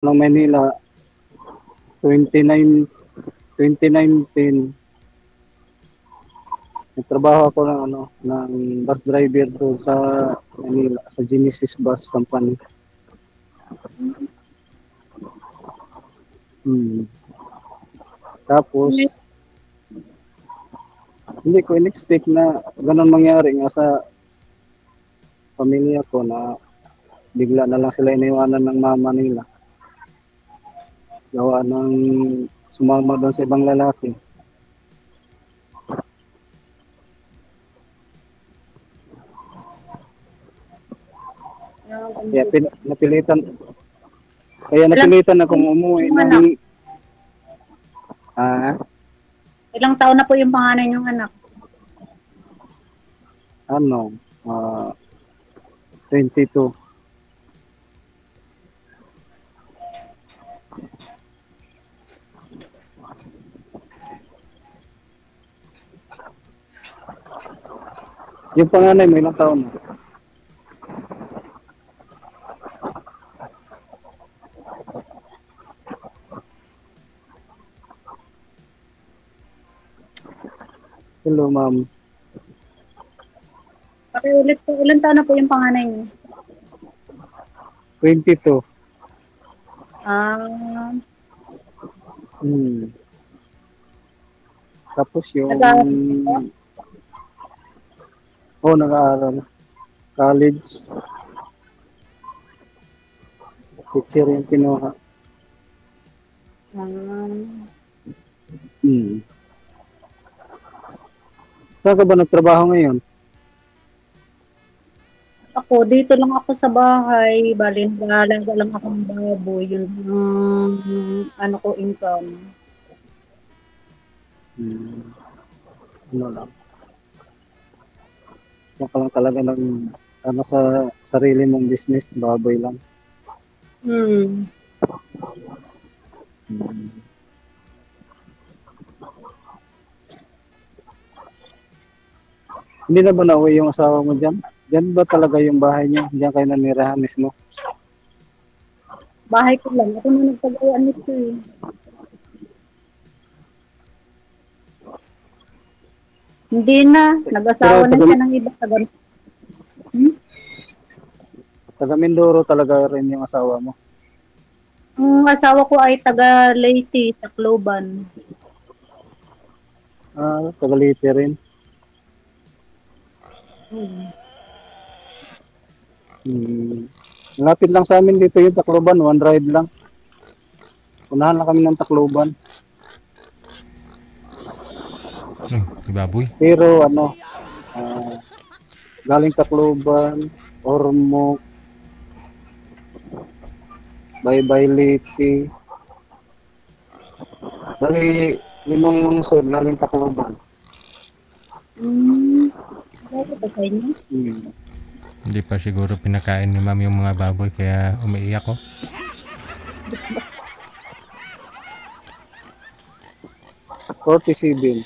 ng Manila, 2019, nagtrabaho ako ng bus driver doon sa Manila, sa Genesis Bus Company. Hmm. Tapos, hindi ko in-expect na ganun mangyari nga sa pamilya ko na bigla na lang sila iniwanan ng mama nila. Gawa ng sumama doon sa ibang lalaki. Kaya napilitan, Ilang napilitan akong umuwi yung ng anak? ah, Ilang taon na po yung panganay niyong anak? ano, ah, 22. Yung panganay mo ilang taon na? Hello, ma'am. Pakiulit po, ilang taon na po yung panganay niyo? 22. Ah, Hmm. Tapos yung, nag-aaral po? nag-aaral. College. Teacher yung kinuha. Ah, Hmm. Saan ka ba nagtrabaho ngayon? ako, dito lang ako sa bahay. Bali, nag-aalaga lang ako ng baboy. Yun ang ano ko income. Hmm. Ano lang. Yan ka lang talaga ng sa sarili mong business, baboy lang. Hmm. Hmm. Hindi na ba nauwi yung asawa mo dyan? Dyan ba talaga yung bahay niyo? Diyan kayo nanirahan mismo? Bahay ko lang. Ako na nagpag-uwan nito eh. Hindi na. Pero Nag-asawa na siya ng iba. Hmm? taga Mindoro talaga rin yung asawa mo. Ang asawa ko ay taga Leyte, Tacloban. Taga Leyte rin. Hmm. Hmm. Malapit lang sa amin dito yung Tacloban, one ride lang. Unahan lang kami ng Tacloban. Oh, di baboy. Pero ah, galing Tacloban, Ormoc, Baybay Leyte. Dali, limang lungsod galing Tacloban. Hmm. Bakit ba sa inyo? Hmm. Hindi pa siguro pinakain ni ma'am yung mga baboy kaya umiiyak ko. 47.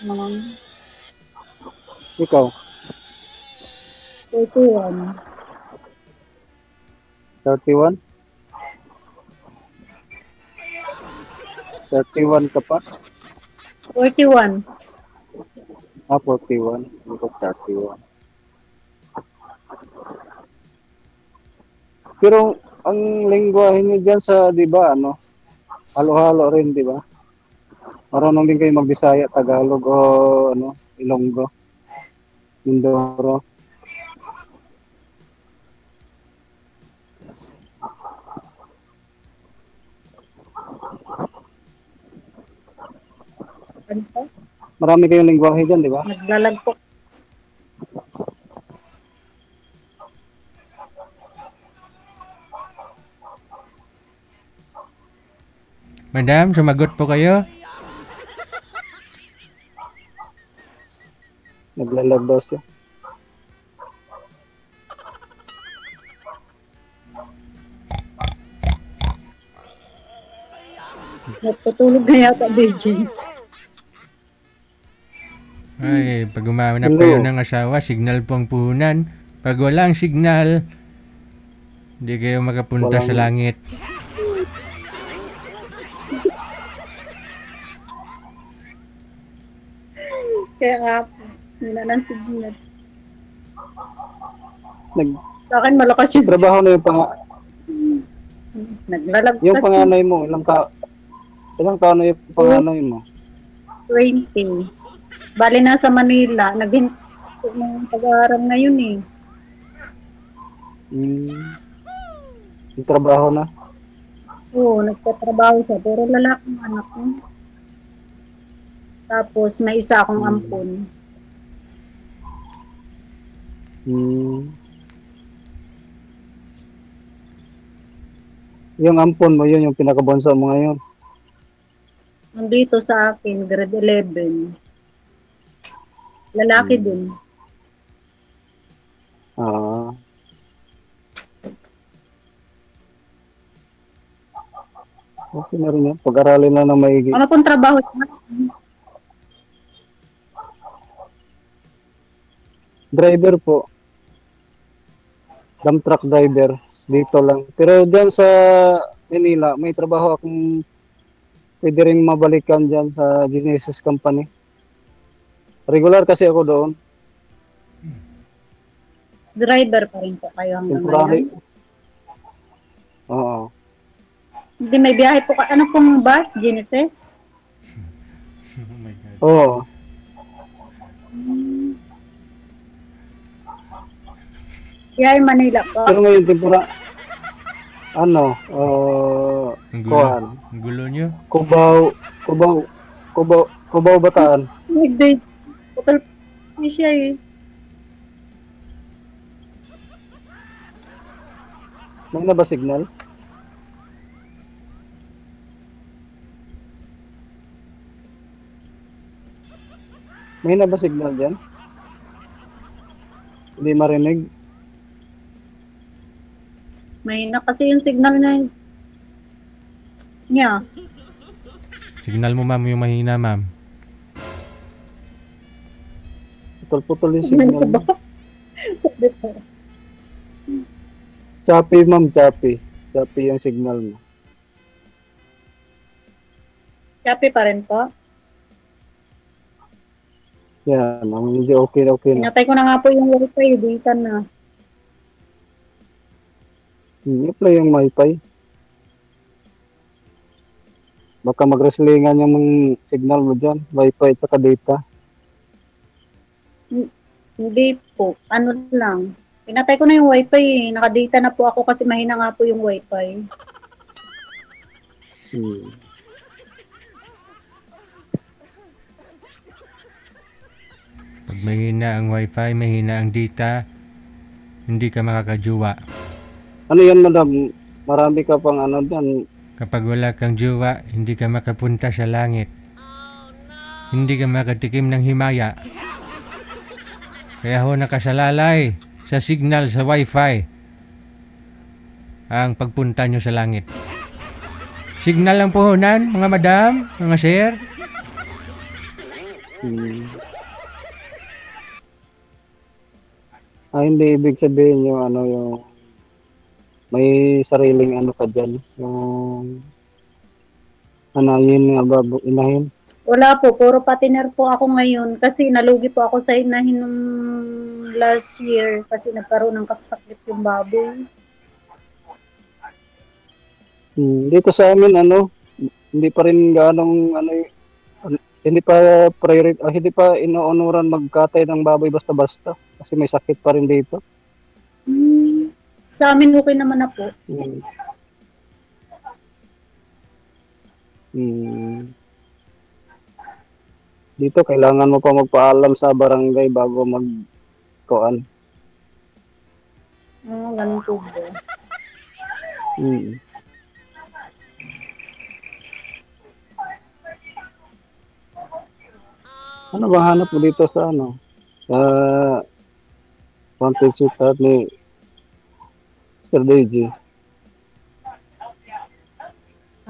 Um, Ikaw, 41. 31? 31 ka pa? 41. 41. Ikaw 31. Pero ang lengguwahe niyo dyan sa, di ba, halo-halo rin, di ba? Marunong din kayo magbisaya, Tagalog o Ilonggo, Mindoro. Ano po? Marami kayong lengguwahe dyan, di ba? Naglalagpok. Madam, sumagot po kayo. Naglalag daw siya. Natutulog na yata, DJ. Ay, pag umahanap Hello. kayo ng asawa, signal po ang puhunan. Pag walang signal, Hindi kayo makapunta sa Walang, langit. Kaya nga po, yun na ng signal. Sa akin malakas yung nagtrabaho na yung naglalagpas panganay mo, ilang taon na yung panganay mo? 20. Bali na sa Manila, naghinto ng pag-aaral ngayon eh. Yung trabaho na? Oo, nagtatrabaho siya, pero lalaki ang anak ko. Tapos may isa akong ampon. Yung ampon mo, yun yung pinakabunso mo ngayon? Nandito sa akin, grade 11. Lalaki din. Okay na rin yan. Pag-aralin na ng maigi. Ano pong trabaho niya? Driver po. Dump truck driver. Dito lang. Pero dyan sa Manila, may trabaho akong pwede rin mabalikan dyan sa Genesis Company. Regular kasi ako doon. Driver pa rin po kayo hanggang Temporary. ngayon? Oo. Hindi, may biyahe po. Ano pong bus? Genesis? Oh my God. Oo. Biyahe Manila po. Pero ngayon, Ang gulo. Kuan. Ang gulo nyo. Cubao, Bataan. Hindi. Putol po siya eh. May na ba signal? May na ba signal dyan? Hindi marinig? Mahina kasi yung signal niya. Signal mo, ma'am, yung mahina, ma'am. Putol-putol yung signal mo. Sabi ko. Choppy, ma'am, choppy. Choppy yung signal mo. Choppy pa rin po. Yan, medyo okay na. Pinatay ko na nga po yung wifi, data na. I-play yung wifi. Baka mag-wrestlingan yung signal mo dyan. Wifi at saka data. Hindi po. Ano lang. Pinatay ko na yung wifi. Nakadata na po ako kasi mahina nga po yung wifi. Pag mahina ang wifi, mahina ang data, hindi ka makakajuwa. Ano yan, madam? Marami ka pang ano dyan. Kapag wala kang juwa, hindi ka makapunta sa langit. Hindi ka makatikim ng himaya. Kaya ho nakasalalay sa signal sa wifi ang pagpunta nyo sa langit. Signal lang puhunan, mga madam, mga sir. Hindi ibig sabihin yung may sariling ano ka dyan. Yung anayin nga babo, inahin. Wala po. Puro patiner po ako ngayon kasi nalugi po ako sa inahin nung last year kasi nagkaroon ng kasakit yung baboy. Dito sa amin hindi pa rin hindi pa hindi pa inuunuran magkatay ng baboy basta-basta kasi may sakit pa rin dito. Sa amin okay naman na po. Dito kailangan mo pa magpaalam sa barangay bago magkuan. Ganun po ba? Ano ba hanap mo dito sa sa Wanted Sweetheart ni Sir Deji?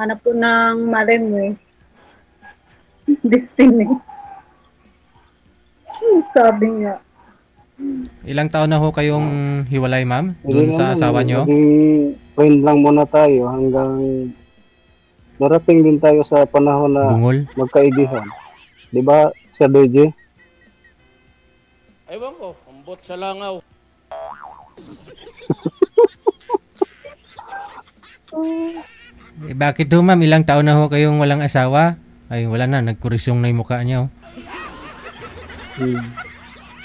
Hanap po ng mare mo. Destiny. Sabi niya. Ilang taon na ho kayong hiwalay, ma'am? Hindi Doon sa naman, asawa nyo? naging friend lang muna tayo hanggang darating din tayo sa panahon na Bungol? magkaibigan. Di ba, Sir DJ? Ewan ko, ambot sa langaw. Bakit ho, ma'am? Ilang taon na ho kayong walang asawa? Ay, wala na. Nagkurisyong na yung mukha niyo. Hmm.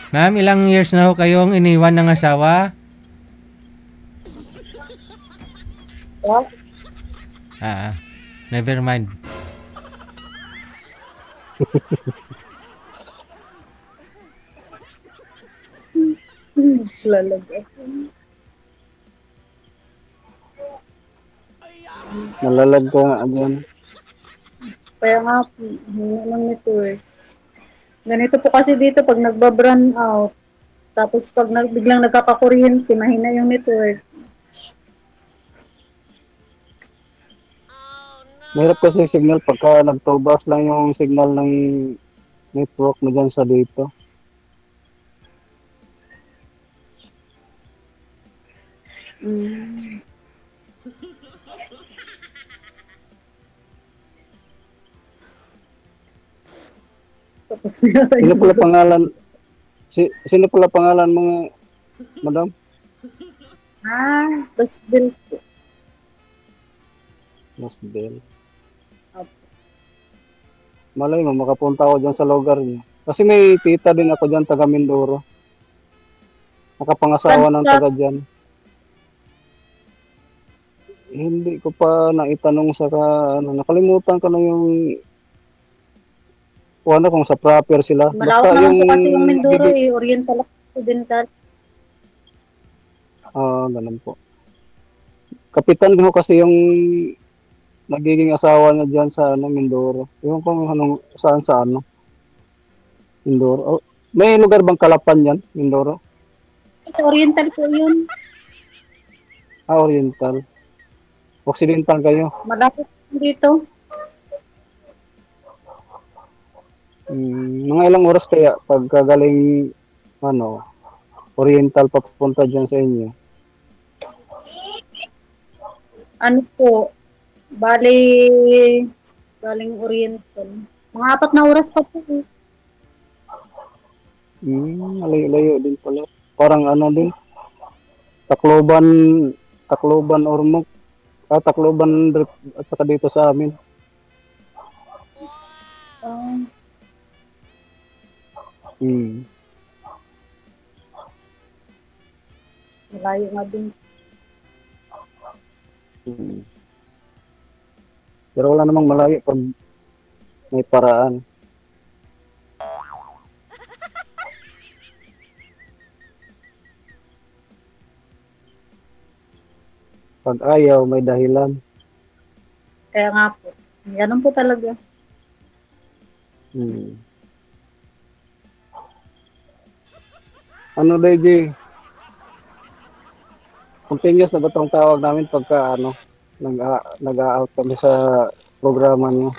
Ma'am, ilang years na ho kayong iniwan ng asawa? What? Never mind. Lalaga. Nalalag ka nga dyan. Kaya nga, hinga lang nito eh. Ganito po kasi dito pag nagba-brand out, tapos pag biglang nagkakakuryente, mahina yung network. Mahirap kasi yung signal pagka nagtobas lang yung signal ng network mo dyan sa dito. Mm. Tapos Sino pala pangalan? Sino pala pangalan mo, madam? Tapos bill po. Mas Bell. Opo. Malay mo, makapunta ako dyan sa lugar niyo. Kasi may tita din ako dyan, taga Mindoro. Nakapangasawa ng taga dyan. Hindi ko pa naitanong sa nakalimutan ko na yung ano kung sa proper sila. Malawak naman po kasi yung Mindoro Oriental Occidental. Ganun po. Kapitan ko kasi yung nagiging asawa niya dyan sa Mindoro. Yung kung saan sa Mindoro. May lugar bang Kalapan yan, Mindoro? Sa Oriental po yun. Oriental. Occidental kayo. Malapit dito. Mga ilang oras kaya pagkagaling Oriental papunta dyan sa inyo? Ano po, baling Oriental. Mga 4 na oras pa po. Layo din pala. Parang din. Tacloban Ormoc. Tacloban at saka dito sa amin. Malayo nga din. Pero wala namang malayo pag may paraan. Pag ayaw, may dahilan. Kaya nga po. Ganun po talaga. Ano, DJ? Continuous na ba itong tawag namin pagka nag-out kami sa programa niyo?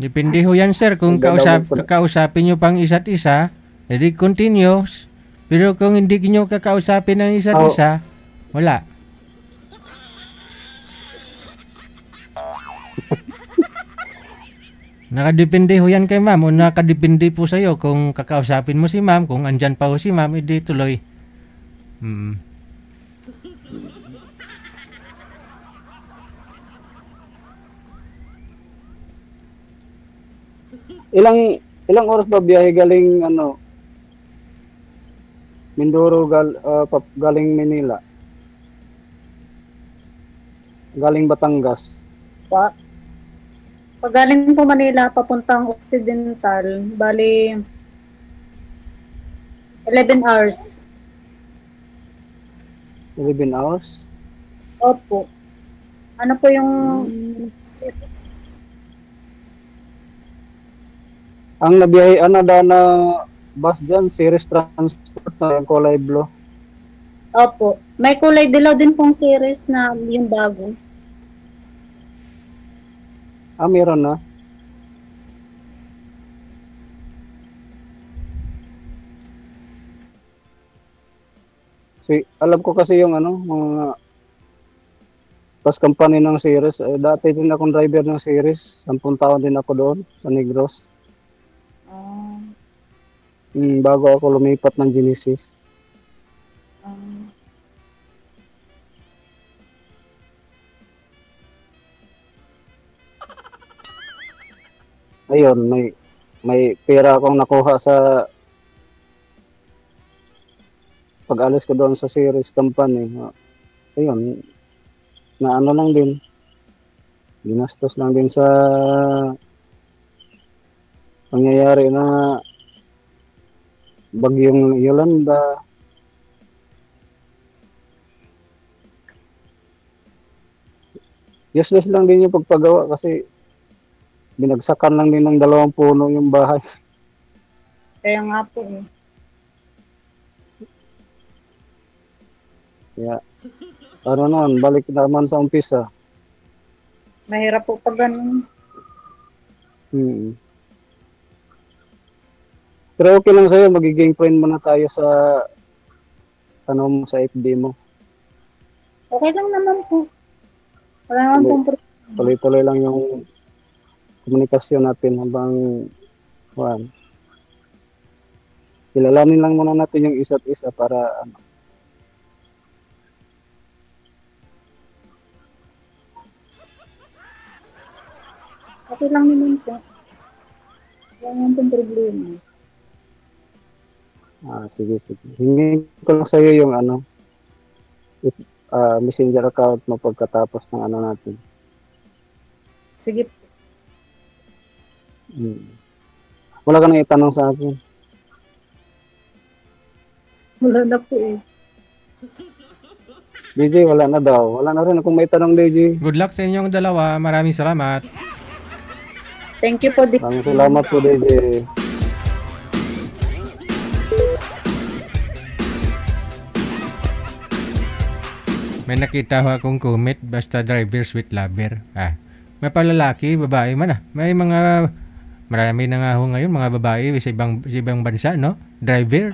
Depende ho yan, sir. Kung kakausapin nyo pang isa't isa, edi continuous. Pero kung hindi nyo kakausapin ng isa't isa, wala. Nakadepende ho yan kay ma'am o nakadepende po sa'yo kung kakausapin mo si ma'am, kung andyan pa ho si ma'am, edi tuloy. Ilang oras ba biyahe galing Mindoro galing Manila? Galing Batangas. Pag galing po Manila, papuntang Occidental, bali 11 hours. 11 hours? Opo. Ano po yung ang nabiyahe na bus dyan, series transport na yung kulay blue. Opo. May kulay dilaw din pong series na yung bago. Meron na. Alam ko kasi yung ano, mga pas company ng series. Dati din akong driver ng series. 10 taon din ako doon sa Negros. Ah, Bago ako lumipat ng Genesis. ah. Ayun, may pera akong nakuha sa pag-alis ko doon sa series company. Ayun, na ano lang din. Ginastos lang din sa pangyayari na bagyong Yolanda. Useless lang din yung pagpagawa kasi binagsakan lang din ng 2 puno yung bahay. Kaya nga po eh. Kaya, ano nun, balik naman sa umpisa. Mahirap po pag ganun. Hmm. Pero okay lang sa'yo, magiging friend mo na tayo sa ano mo, sa FB mo. Okay lang naman po. Wala naman pong problema. Tuloy-tuloy lang yung komunikasyon natin habang kilalanin lang muna natin yung isa't isa para ano. Okay lang naman po. Wala naman pong problema. Sige. Hingin ko lang sa'yo yung ano, messenger account mo pagkatapos ng ano natin. Sige po. Wala ka nang itanong sa akin. Wala na po eh. DJ, wala na daw. Wala na rin akong may tanong, DJ. Good luck sa inyong dalawa. Maraming salamat. Thank you po. Maraming salamat po, DJ. May nakita ho akong comment, basta drivers with lover. May palalaki, babae man May marami na nga ho ngayon, mga babae sa ibang bansa, no? Driver.